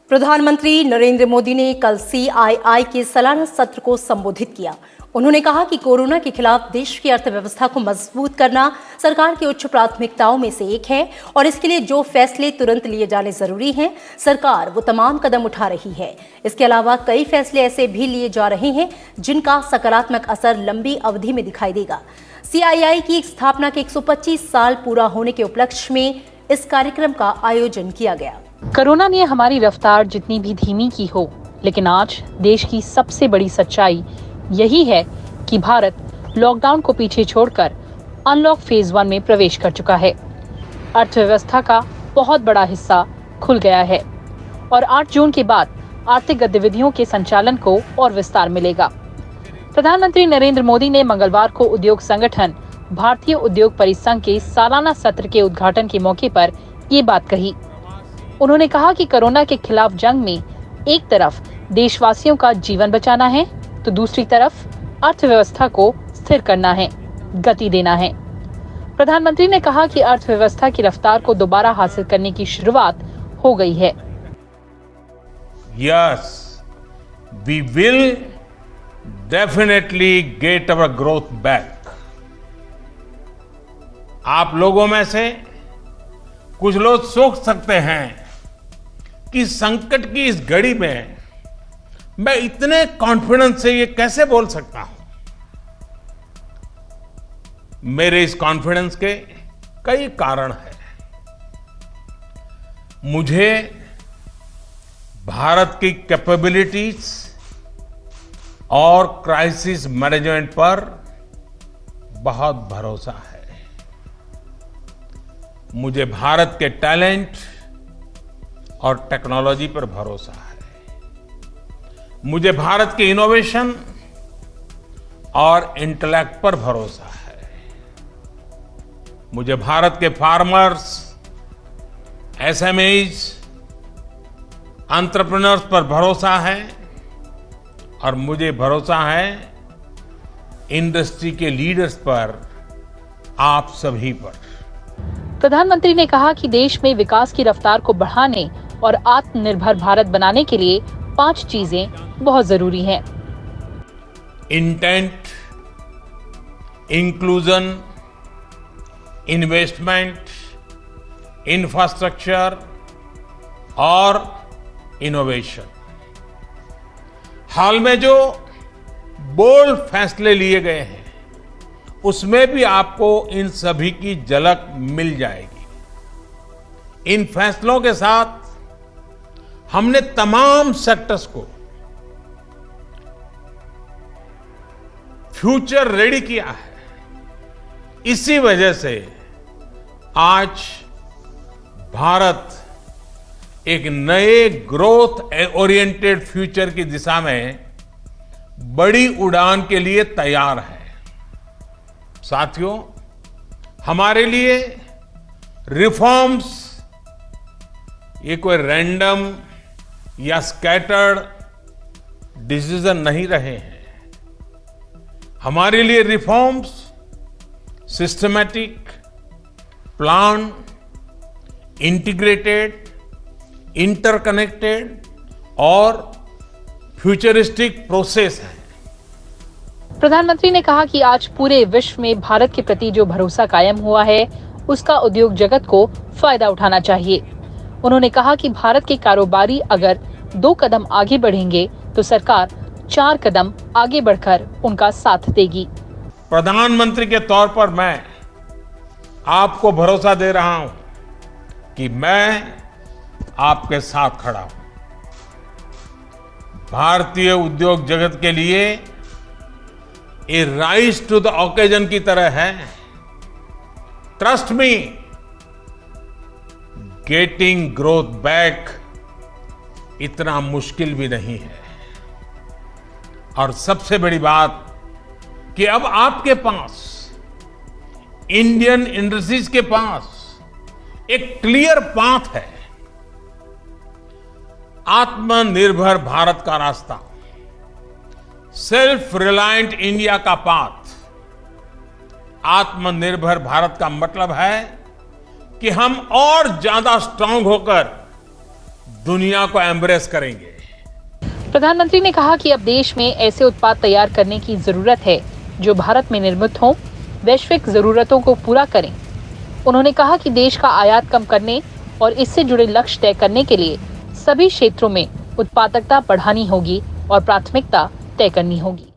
प्रधानमंत्री नरेंद्र मोदी ने कल CII के सालाना सत्र को संबोधित किया। उन्होंने कहा कि कोरोना के खिलाफ देश की अर्थव्यवस्था को मजबूत करना सरकार की उच्च प्राथमिकताओं में से एक है और इसके लिए जो फैसले तुरंत लिए जाने जरूरी हैं, सरकार वो तमाम कदम उठा रही है। इसके अलावा कई फैसले ऐसे भी लिए जा रहे हैं जिनका सकारात्मक असर लंबी अवधि में दिखाई देगा। CII की स्थापना के 125 साल पूरा होने के उपलक्ष्य में इस कार्यक्रम का आयोजन किया गया। कोरोना ने हमारी रफ्तार जितनी भी धीमी की हो, लेकिन आज देश की सबसे बड़ी सच्चाई यही है कि भारत लॉकडाउन को पीछे छोड़कर अनलॉक फेज 1 में प्रवेश कर चुका है। अर्थव्यवस्था का बहुत बड़ा हिस्सा खुल गया है और 8 जून के बाद आर्थिक गतिविधियों के संचालन को और विस्तार मिलेगा। प्रधानमंत्री नरेंद्र मोदी ने मंगलवार को उद्योग संगठन भारतीय उद्योग परिसंघ के सालाना सत्र के उद्घाटन के मौके पर ये बात कही। उन्होंने कहा कि कोरोना के खिलाफ जंग में एक तरफ देशवासियों का जीवन बचाना है तो दूसरी तरफ अर्थव्यवस्था को स्थिर करना है, गति देना है। प्रधानमंत्री ने कहा कि अर्थव्यवस्था की रफ्तार को दोबारा हासिल करने की शुरुआत हो गई है। Yes, we will definitely get our growth back. आप लोगों में से कुछ लोग सोच सकते हैं कि संकट की इस घड़ी में मैं इतने कॉन्फिडेंस से ये कैसे बोल सकता हूं। मेरे इस कॉन्फिडेंस के कई कारण हैं। मुझे भारत की कैपेबिलिटीज और क्राइसिस मैनेजमेंट पर बहुत भरोसा है। मुझे भारत के टैलेंट और टेक्नोलॉजी पर भरोसा है। मुझे भारत के इनोवेशन और इंटेलेक्ट पर भरोसा है। मुझे भारत के फार्मर्स, SMEs, एंटरप्रेन्योर्स पर भरोसा है और मुझे भरोसा है इंडस्ट्री के लीडर्स पर, आप सभी पर। प्रधानमंत्री ने कहा कि देश में विकास की रफ्तार को बढ़ाने और आत्मनिर्भर भारत बनाने के लिए 5 चीजें बहुत जरूरी हैं। इंटेंट, इंक्लूजन, इन्वेस्टमेंट, इंफ्रास्ट्रक्चर और इनोवेशन। हाल में जो बोल्ड फैसले लिए गए हैं उसमें भी आपको इन सभी की झलक मिल जाएगी। इन फैसलों के साथ हमने तमाम सेक्टर्स को फ्यूचर रेडी किया है। इसी वजह से आज भारत एक नए ग्रोथ ओरिएंटेड फ्यूचर की दिशा में बड़ी उड़ान के लिए तैयार है। साथियों, हमारे लिए रिफॉर्म्स ये कोई रैंडम या स्कैटर्ड डिसीजन नहीं रहे हैं। हमारे लिए reforms systematic, plan, integrated, interconnected और फ्यूचरिस्टिक प्रोसेस है। प्रधानमंत्री ने कहा कि आज पूरे विश्व में भारत के प्रति जो भरोसा कायम हुआ है उसका उद्योग जगत को फायदा उठाना चाहिए। उन्होंने कहा कि भारत के कारोबारी अगर 2 कदम आगे बढ़ेंगे तो सरकार 4 कदम आगे बढ़कर उनका साथ देगी। प्रधानमंत्री के तौर पर मैं आपको भरोसा दे रहा हूं कि मैं आपके साथ खड़ा हूं। भारतीय उद्योग जगत के लिए ये राइज टू द ओकेजन की तरह है। Trust me, getting growth back इतना मुश्किल भी नहीं है। और सबसे बड़ी बात कि अब आपके पास, इंडियन इंडस्ट्रीज के पास एक क्लियर पाथ है। आत्मनिर्भर भारत का रास्ता, सेल्फ रिलायंट इंडिया का पाथ। आत्मनिर्भर भारत का मतलब है कि हम और ज्यादा स्ट्रांग होकर दुनिया को एम्ब्रेस करेंगे। प्रधानमंत्री ने कहा कि अब देश में ऐसे उत्पाद तैयार करने की जरूरत है जो भारत में निर्मित हों, वैश्विक जरूरतों को पूरा करें। उन्होंने कहा कि देश का आयात कम करने और इससे जुड़े लक्ष्य तय करने के लिए सभी क्षेत्रों में उत्पादकता बढ़ानी होगी और प्राथमिकता तय करनी होगी।